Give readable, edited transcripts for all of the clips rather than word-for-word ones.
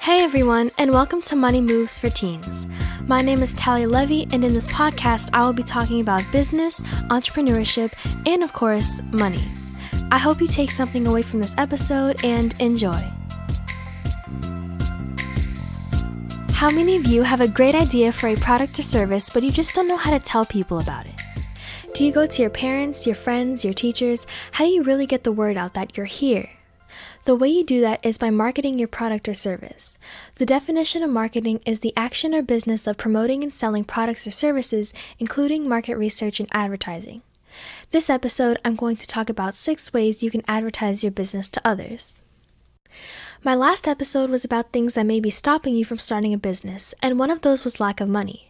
Hey everyone, and welcome to Money Moves for Teens. My name is Talia Levy, and in this podcast, I will be talking about business, entrepreneurship, and of course, money. I hope you take something away from this episode and enjoy. How many of you have a great idea for a product or service, but you just don't know how to tell people about it? Do you go to your parents, your friends, your teachers? How do you really get the word out that you're here? The way you do that is by marketing your product or service. The definition of marketing is the action or business of promoting and selling products or services, including market research and advertising. This episode, I'm going to talk about 6 ways you can advertise your business to others. My last episode was about things that may be stopping you from starting a business, and one of those was lack of money.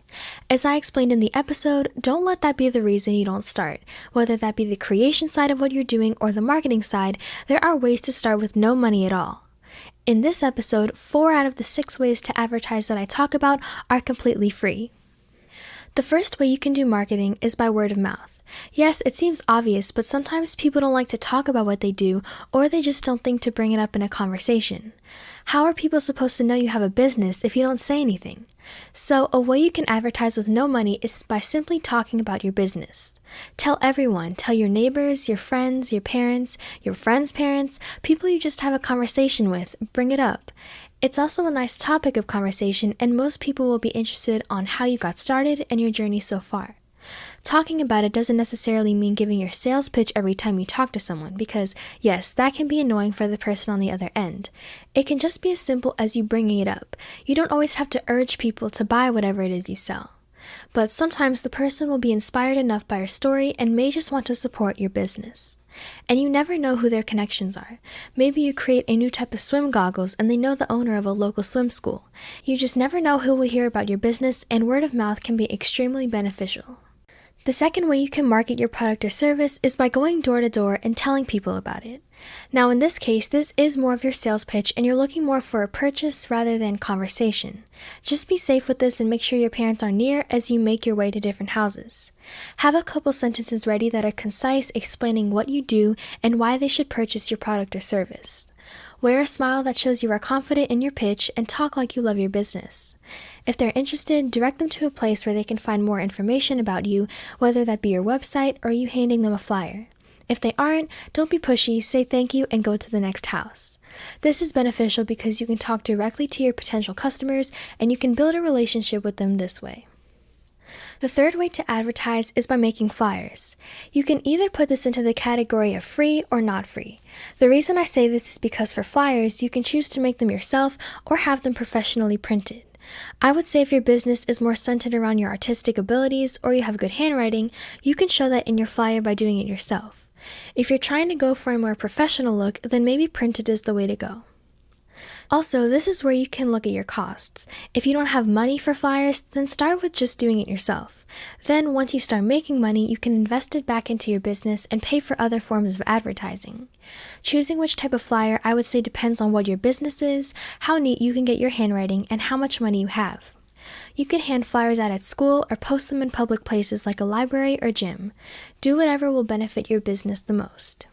As I explained in the episode, don't let that be the reason you don't start. Whether that be the creation side of what you're doing or the marketing side, there are ways to start with no money at all. In this episode, 4 out of the 6 ways to advertise that I talk about are completely free. The first way you can do marketing is by word of mouth. Yes, it seems obvious, but sometimes people don't like to talk about what they do, or they just don't think to bring it up in a conversation. How are people supposed to know you have a business if you don't say anything? So, a way you can advertise with no money is by simply talking about your business. Tell everyone, tell your neighbors, your friends, your parents, your friends' parents, people you just have a conversation with, bring it up. It's also a nice topic of conversation, and most people will be interested on how you got started and your journey so far. Talking about it doesn't necessarily mean giving your sales pitch every time you talk to someone because, yes, that can be annoying for the person on the other end. It can just be as simple as you bringing it up. You don't always have to urge people to buy whatever it is you sell. But sometimes the person will be inspired enough by your story and may just want to support your business. And you never know who their connections are. Maybe you create a new type of swim goggles and they know the owner of a local swim school. You just never know who will hear about your business, and word of mouth can be extremely beneficial. The second way you can market your product or service is by going door to door and telling people about it. Now in this case, this is more of your sales pitch and you're looking more for a purchase rather than conversation. Just be safe with this and make sure your parents are near as you make your way to different houses. Have a couple sentences ready that are concise, explaining what you do and why they should purchase your product or service. Wear a smile that shows you are confident in your pitch and talk like you love your business. If they're interested, direct them to a place where they can find more information about you, whether that be your website or you handing them a flyer. If they aren't, don't be pushy, say thank you, and go to the next house. This is beneficial because you can talk directly to your potential customers and you can build a relationship with them this way. The third way to advertise is by making flyers. You can either put this into the category of free or not free. The reason I say this is because for flyers, you can choose to make them yourself or have them professionally printed. I would say if your business is more centered around your artistic abilities or you have good handwriting, you can show that in your flyer by doing it yourself. If you're trying to go for a more professional look, then maybe printed is the way to go. Also, this is where you can look at your costs. If you don't have money for flyers, then start with just doing it yourself. Then, once you start making money, you can invest it back into your business and pay for other forms of advertising. Choosing which type of flyer, I would say, depends on what your business is, how neat you can get your handwriting, and how much money you have. You can hand flyers out at school or post them in public places like a library or gym. Do whatever will benefit your business the most.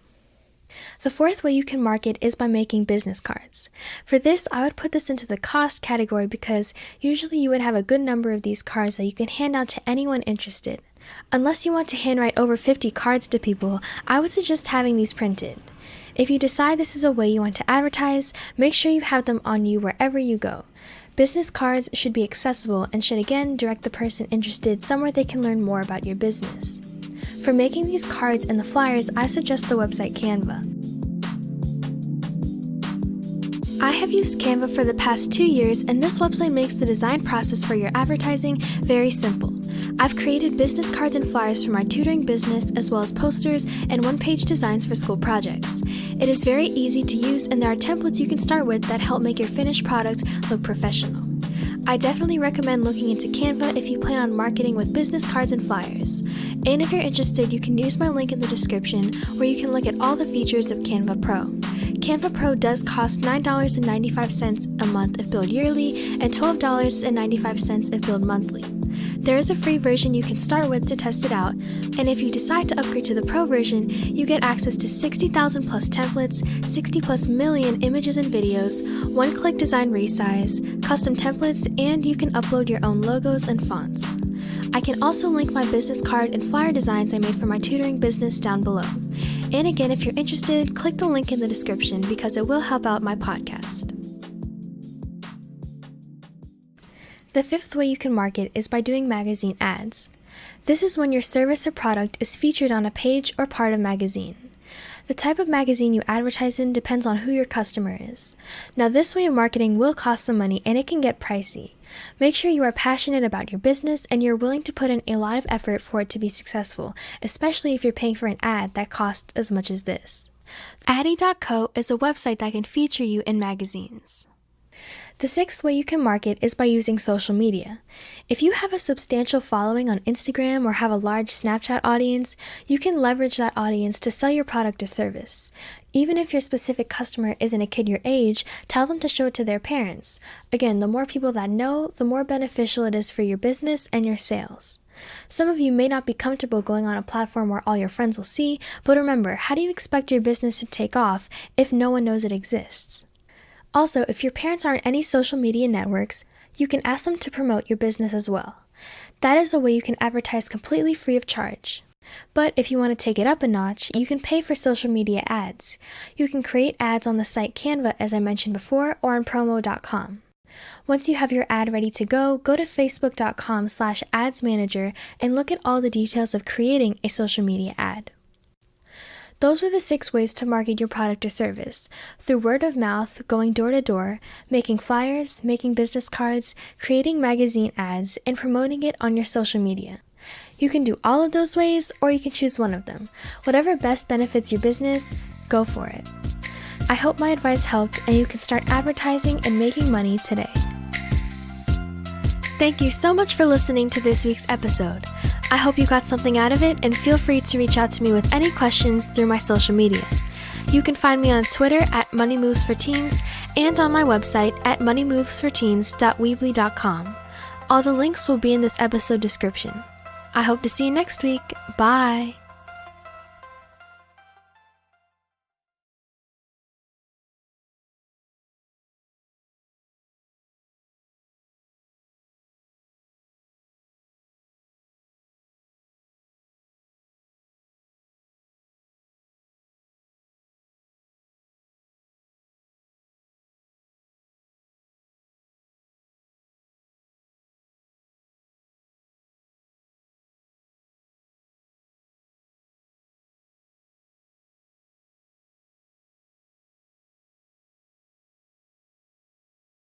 The fourth way you can market is by making business cards. For this, I would put this into the cost category because usually you would have a good number of these cards that you can hand out to anyone interested. Unless you want to handwrite over 50 cards to people, I would suggest having these printed. If you decide this is a way you want to advertise, make sure you have them on you wherever you go. Business cards should be accessible and should again direct the person interested somewhere they can learn more about your business. For making these cards and the flyers, I suggest the website Canva. I have used Canva for the past 2 years, and this website makes the design process for your advertising very simple. I've created business cards and flyers for my tutoring business, as well as posters and one-page designs for school projects. It is very easy to use, and there are templates you can start with that help make your finished product look professional. I definitely recommend looking into Canva if you plan on marketing with business cards and flyers. And if you're interested, you can use my link in the description where you can look at all the features of Canva Pro. Canva Pro does cost $9.95 a month if billed yearly and $12.95 if billed monthly. There is a free version you can start with to test it out, and if you decide to upgrade to the Pro version, you get access to 60,000 plus templates, 60 plus million images and videos, one-click design resize, custom templates, and you can upload your own logos and fonts. I can also link my business card and flyer designs I made for my tutoring business down below. And again, if you're interested, click the link in the description because it will help out my podcast. The fifth way you can market is by doing magazine ads. This is when your service or product is featured on a page or part of a magazine. The type of magazine you advertise in depends on who your customer is. Now, this way of marketing will cost some money and it can get pricey. Make sure you are passionate about your business and you're willing to put in a lot of effort for it to be successful, especially if you're paying for an ad that costs as much as this. Addy.co is a website that can feature you in magazines. The sixth way you can market is by using social media. If you have a substantial following on Instagram or have a large Snapchat audience, you can leverage that audience to sell your product or service. Even if your specific customer isn't a kid your age, tell them to show it to their parents. Again, the more people that know, the more beneficial it is for your business and your sales. Some of you may not be comfortable going on a platform where all your friends will see, but remember, how do you expect your business to take off if no one knows it exists? Also, if your parents aren't any social media networks, you can ask them to promote your business as well. That is a way you can advertise completely free of charge. But if you want to take it up a notch, you can pay for social media ads. You can create ads on the site Canva, as I mentioned before, or on promo.com. Once you have your ad ready to go to facebook.com/adsmanager and look at all the details of creating a social media ad. Those were the 6 ways to market your product or service: through word of mouth, going door to door, making flyers, making business cards, creating magazine ads, and promoting it on your social media. You can do all of those ways, or you can choose one of them. Whatever best benefits your business, go for it. I hope my advice helped and you can start advertising and making money today. Thank you so much for listening to this week's episode. I hope you got something out of it, and feel free to reach out to me with any questions through my social media. You can find me on Twitter at moneymovesforteens and on my website at moneymovesforteens.weebly.com. All the links will be in this episode description. I hope to see you next week. Bye!